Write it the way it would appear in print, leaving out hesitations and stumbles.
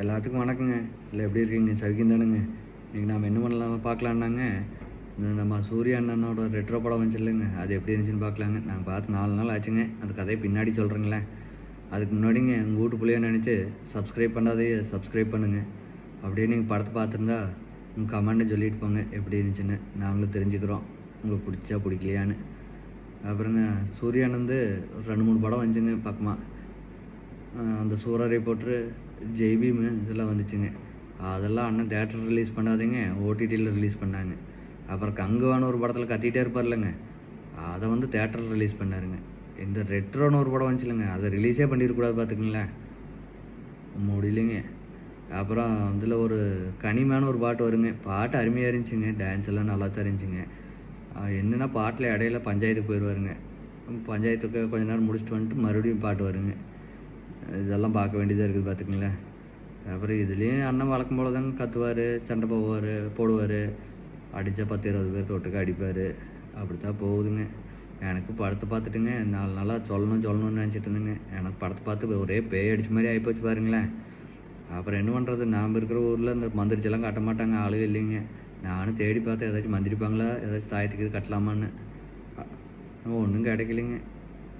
எல்லாத்துக்கும் வணக்கங்க. இல்லை எப்படி இருக்கீங்க? சௌக்கியம் தானுங்க? இன்றைக்கி நாம் என்ன பண்ணலாம் பார்க்கலான்னாங்க, நம்ம சூர்யா அண்ணனோட ரெட்ரோ படம் வந்துச்சு இல்லைங்க, அது எப்படி இருந்துச்சுன்னு பார்க்கலாங்க. நாங்கள் பார்த்து 4 நாள் ஆச்சுங்க. அந்த கதையை பின்னாடி சொல்கிறேங்களேன். அதுக்கு முன்னாடிங்க உங்கள் வீட்டு பிள்ளைய நினச்சி சப்ஸ்கிரைப் பண்ணாதே சப்ஸ்கிரைப் பண்ணுங்கள். அப்படியே நீங்கள் படத்தை பார்த்துருந்தா உங்கள் கமெண்ட்டை சொல்லிட்டு போங்க எப்படி இருந்துச்சுன்னு. நாங்களும் தெரிஞ்சுக்கிறோம் உங்களுக்கு பிடிச்சா பிடிக்கலையான்னு. அப்புறங்க சூர்யா அண்ணன் ஒரு 2-3 படம் வந்துச்சுங்க பக்கமாக. அந்த சூரரை ரிப்போர்ட்ரு, ஜெய்பீம் இதெல்லாம் வந்துச்சுங்க. அதெல்லாம் அண்ணன் தேட்டர் ரிலீஸ் பண்ணாதீங்க, ஓடிடியில் ரிலீஸ் பண்ணாங்க. அப்புறம் கங்குவான ஒரு படத்தில் கத்திகிட்டே இருப்பார்லங்க, அதை தேட்டர் ரிலீஸ் பண்ணாருங்க. இந்த ரெட்ரோன்னு ஒரு படம் வந்துச்சுலங்க, அதை ரிலீஸே பண்ணிடக்கூடாது பார்த்துக்குங்களேன், முடியலைங்க. அப்புறம் அதில் ஒரு கனிமான ஒரு பாட்டு வருங்க, பாட்டு அருமையாக இருந்துச்சுங்க, டான்ஸ் எல்லாம் நல்லா தான் இருந்துச்சுங்க. என்னென்னா பாட்டில் இடையில பஞ்சாயத்துக்கு போயிடுவாருங்க, பஞ்சாயத்துக்கு கொஞ்ச நேரம் முடிச்சுட்டு வந்துட்டு மறுபடியும் பாட்டு வருங்க. இதெல்லாம் பார்க்க வேண்டியதாக இருக்குது பார்த்துக்குங்களேன். அப்புறம் இதுலேயும் அண்ணன் வழக்கம் போல தாங்க கத்துவார், சண்டை போடுவார், அடித்தா 10-20 பேர் தொட்டுக்க அடிப்பார். அப்படி தான் போகுதுங்க. எனக்கு படத்தை பார்த்துட்டுங்க 4 நாளாக சொல்லணும்னு நினச்சிட்டு இருந்தேங்க. எனக்கு படத்தை பார்த்து ஒரே பேய் அடிச்ச மாதிரி ஆகிப்போச்சு பாருங்களேன். அப்புறம் என்ன பண்ணுறது, நாம் இருக்கிற ஊரில் இந்த மந்திரிச்செல்லாம் கட்ட மாட்டாங்க, ஆளுக இல்லைங்க. நானும் தேடி பார்த்தேன் ஏதாச்சும் மந்திரிப்பாங்களா, ஏதாச்சும் தாயத்துக்கு இது கட்டலாமான்னு. ஒன்றும் கிடைக்கலைங்க.